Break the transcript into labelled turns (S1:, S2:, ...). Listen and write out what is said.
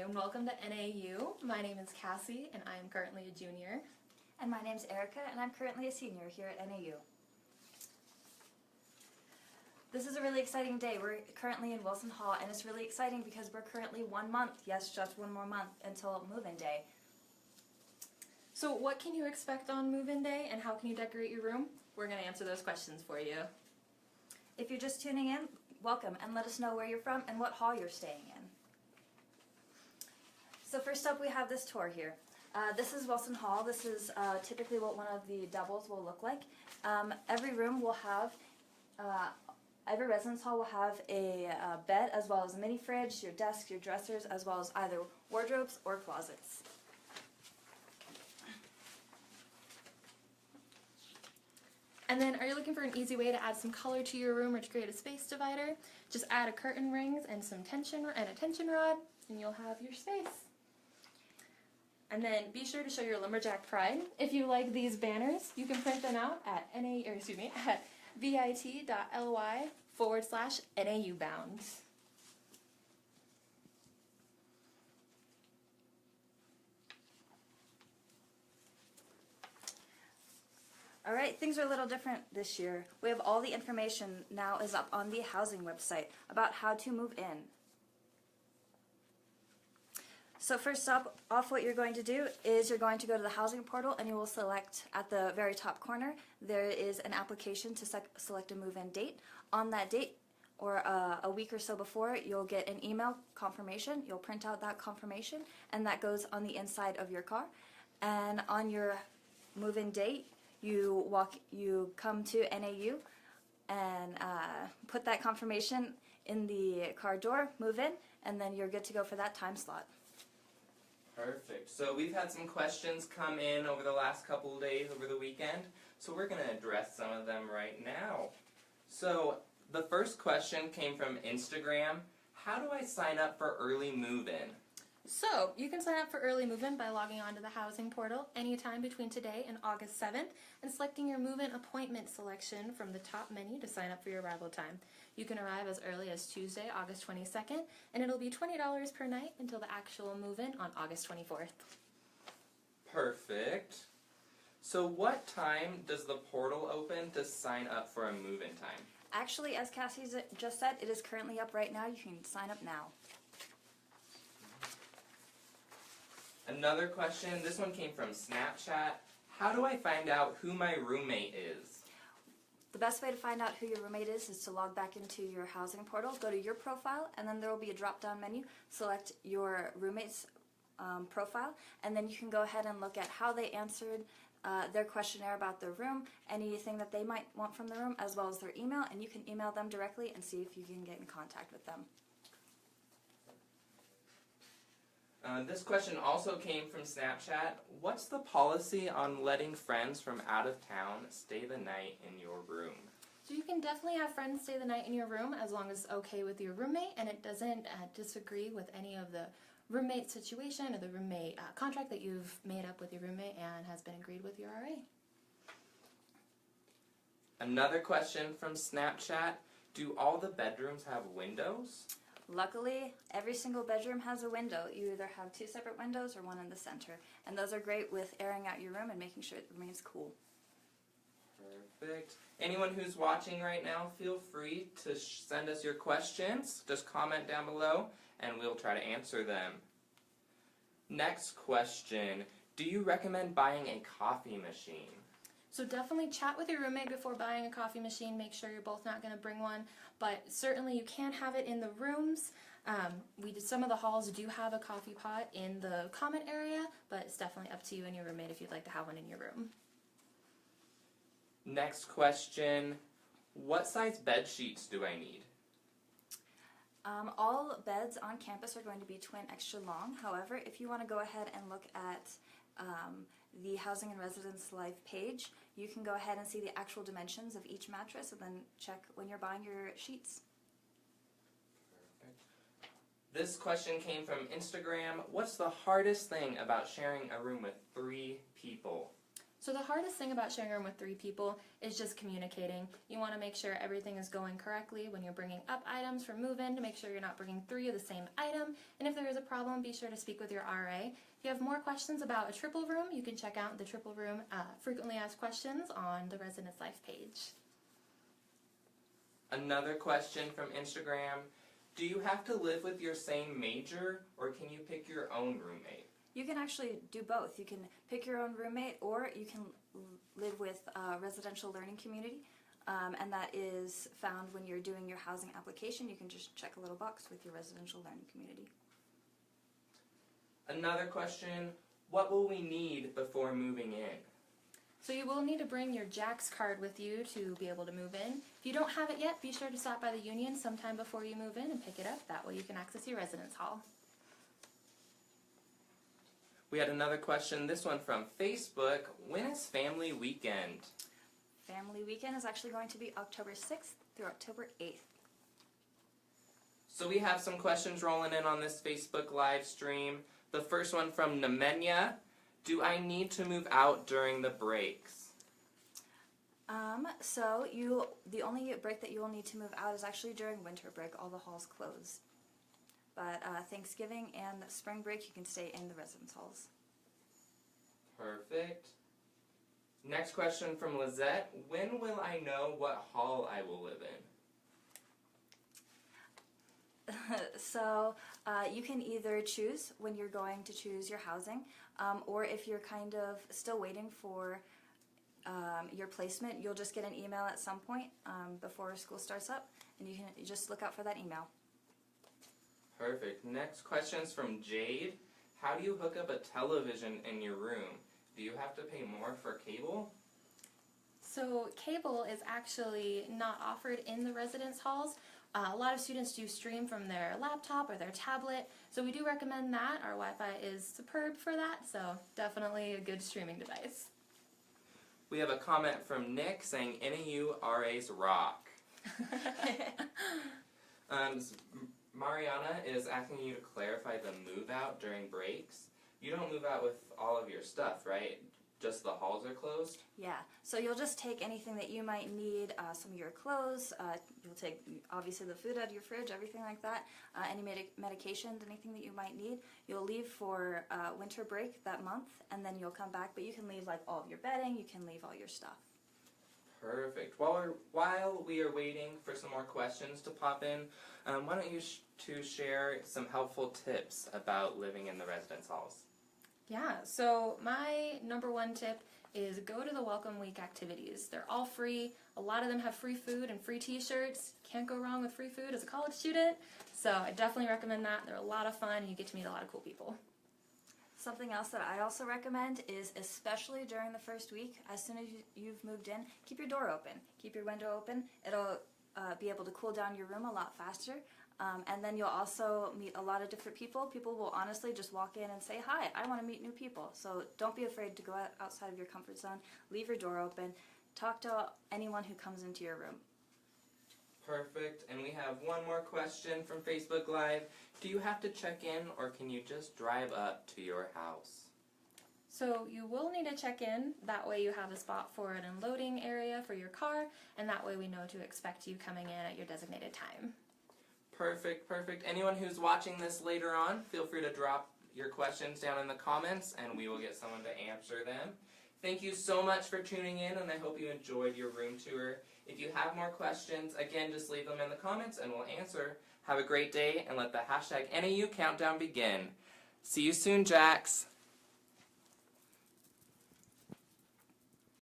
S1: and welcome to NAU. My name is Cassie and I am currently a junior.
S2: And my name's Erica and I'm currently a senior here at NAU. This is a really exciting day. We're currently in Wilson Hall and it's really exciting because we're currently 1 month, yes, just one more month until move-in day.
S1: So what can you expect on move-in day and how can you decorate your room? We're going to answer those questions for you.
S2: If you're just tuning in, welcome and let us know where you're from and what hall you're staying in. So first up we have this tour here. This is Wilson Hall. This is typically what one of the doubles will look like. Every room will have, every residence hall will have a bed as well as a mini fridge, your desks, your dressers, as well as either wardrobes or closets.
S1: And then are you looking for an easy way to add some color to your room or to create a space divider? Just add a curtain rings and some tension rod and you'll have your space. And then be sure to show your Lumberjack pride. If you like these banners, you can print them out at at bit.ly/NAU bound.
S2: Alright, things are a little different this year. We have all the information now is up on the housing website about how to move in. So first off what you're going to do is you're going to go to the housing portal and you will select at the very top corner there is an application to select a move-in date. On that date or a week or so before you'll get an email confirmation. You'll print out that confirmation and that goes on the inside of your car. And on your move-in date you come to NAU and put that confirmation in the car door, move in, and then you're good to go for that time slot.
S3: Perfect. So we've had some questions come in over the last couple of days over the weekend, so we're going to address some of them right now. So the first question came from Instagram. How do I sign up for early move-in?
S1: So, you can sign up for early move-in by logging on to the housing portal anytime between today and August 7th and selecting your move-in appointment selection from the top menu to sign up for your arrival time. You can arrive as early as Tuesday, August 22nd, and it'll be $20 per night until the actual move-in on August 24th.
S3: Perfect. So what time does the portal open to sign up for a move-in time?
S2: Actually, as Cassie just said, it is currently up right now. You can sign up now.
S3: Another question, this one came from Snapchat. How do I find out who my roommate is?
S2: The best way to find out who your roommate is to log back into your housing portal, go to your profile, and then there will be a drop-down menu. Select your roommate's profile, and then you can go ahead and look at how they answered their questionnaire about their room, anything that they might want from the room, as well as their email, and you can email them directly and see if you can get in contact with them.
S3: This question also came from Snapchat. What's the policy on letting friends from out of town stay the night in your room?
S1: So you can definitely have friends stay the night in your room as long as it's okay with your roommate and it doesn't disagree with any of the roommate situation or the roommate contract that you've made up with your roommate and has been agreed with your RA.
S3: Another question from Snapchat. Do all the bedrooms have windows?
S2: Luckily, every single bedroom has a window. You either have 2 separate windows or one in the center. And those are great with airing out your room and making sure it remains cool.
S3: Perfect. Anyone who's watching right now, feel free to send us your questions. Just comment down below and we'll try to answer them. Next question. Do you recommend buying a coffee machine?
S1: So definitely chat with your roommate before buying a coffee machine. Make sure you're both not going to bring one, but certainly you can have it in the rooms. Some of the halls do have a coffee pot in the common area, but it's definitely up to you and your roommate if you'd like to have one in your room.
S3: Next question. What size bed sheets do I need?
S2: All beds on campus are going to be twin extra long. However, if you want to go ahead and look at the Housing and Residence Life page, you can go ahead and see the actual dimensions of each mattress and then check when you're buying your sheets.
S3: Perfect. This question came from Instagram. What's the hardest thing about sharing a room with 3 people?
S1: So the hardest thing about sharing a room with 3 people is just communicating. You want to make sure everything is going correctly when you're bringing up items for move-in to make sure you're not bringing 3 of the same item. And if there is a problem, be sure to speak with your RA. If you have more questions about a triple room, you can check out the triple room frequently asked questions on the Residence Life page.
S3: Another question from Instagram. Do you have to live with your same major, or can you pick your own roommate?
S2: You can actually do both. You can pick your own roommate, or you can live with a residential learning community, and that is found when you're doing your housing application. You can just check a little box with your residential learning community.
S3: Another question, what will we need before moving in?
S1: So you will need to bring your Jack's card with you to be able to move in. If you don't have it yet, be sure to stop by the union sometime before you move in and pick it up. That way you can access your residence hall.
S3: We had another question, this one from Facebook. When is family weekend?
S2: Family weekend is actually going to be October 6th through October 8th.
S3: So we have some questions rolling in on this Facebook live stream. The first one from Nemenya. Do I need to move out during the breaks?
S2: So the only break that you will need to move out is actually during winter break. All the halls close. But Thanksgiving and spring break, you can stay in the residence halls.
S3: Perfect. Next question from Lizette. When will I know what hall I will live in?
S2: So you can either choose when you're going to choose your housing, or if you're kind of still waiting for your placement, you'll just get an email at some point before school starts up, and you can just look out for that email.
S3: Perfect. Next question is from Jade. How do you hook up a television in your room? Do you have to pay more for cable?
S1: So cable is actually not offered in the residence halls. A lot of students do stream from their laptop or their tablet, so we do recommend that. Our Wi-Fi is superb for that, so definitely a good streaming device.
S3: We have a comment from Nick saying NAU RAs rock. Mariana is asking you to clarify the move out during breaks. You don't move out with all of your stuff, right? Just the halls are closed?
S2: Yeah, so you'll just take anything that you might need, some of your clothes, you'll take obviously the food out of your fridge, everything like that, any medications, anything that you might need. You'll leave for winter break that month, and then you'll come back, but you can leave like all of your bedding, you can leave all your stuff.
S3: Perfect. While we are waiting for some more questions to pop in, why don't you two share some helpful tips about living in the residence halls?
S1: Yeah, so my number 1 tip is go to the Welcome Week activities. They're all free. A lot of them have free food and free t-shirts. Can't go wrong with free food as a college student. So I definitely recommend that. They're a lot of fun and you get to meet a lot of cool people.
S2: Something else that I also recommend is, especially during the first week, as soon as you've moved in, keep your door open. Keep your window open. It'll be able to cool down your room a lot faster. And then you'll also meet a lot of different people. People will honestly just walk in and say, hi, I want to meet new people. So don't be afraid to go outside of your comfort zone. Leave your door open. Talk to anyone who comes into your room.
S3: Perfect. And we have one more question from Facebook Live. Do you have to check in or can you just drive up to your house?
S1: So you will need to check in. That way you have a spot for an unloading area for your car, and that way we know to expect you coming in at your designated time.
S3: Perfect, perfect. Anyone who's watching this later on, feel free to drop your questions down in the comments and we will get someone to answer them. Thank you so much for tuning in and I hope you enjoyed your room tour. If you have more questions, again, just leave them in the comments and we'll answer. Have a great day and let the #NAU countdown begin. See you soon, Jax.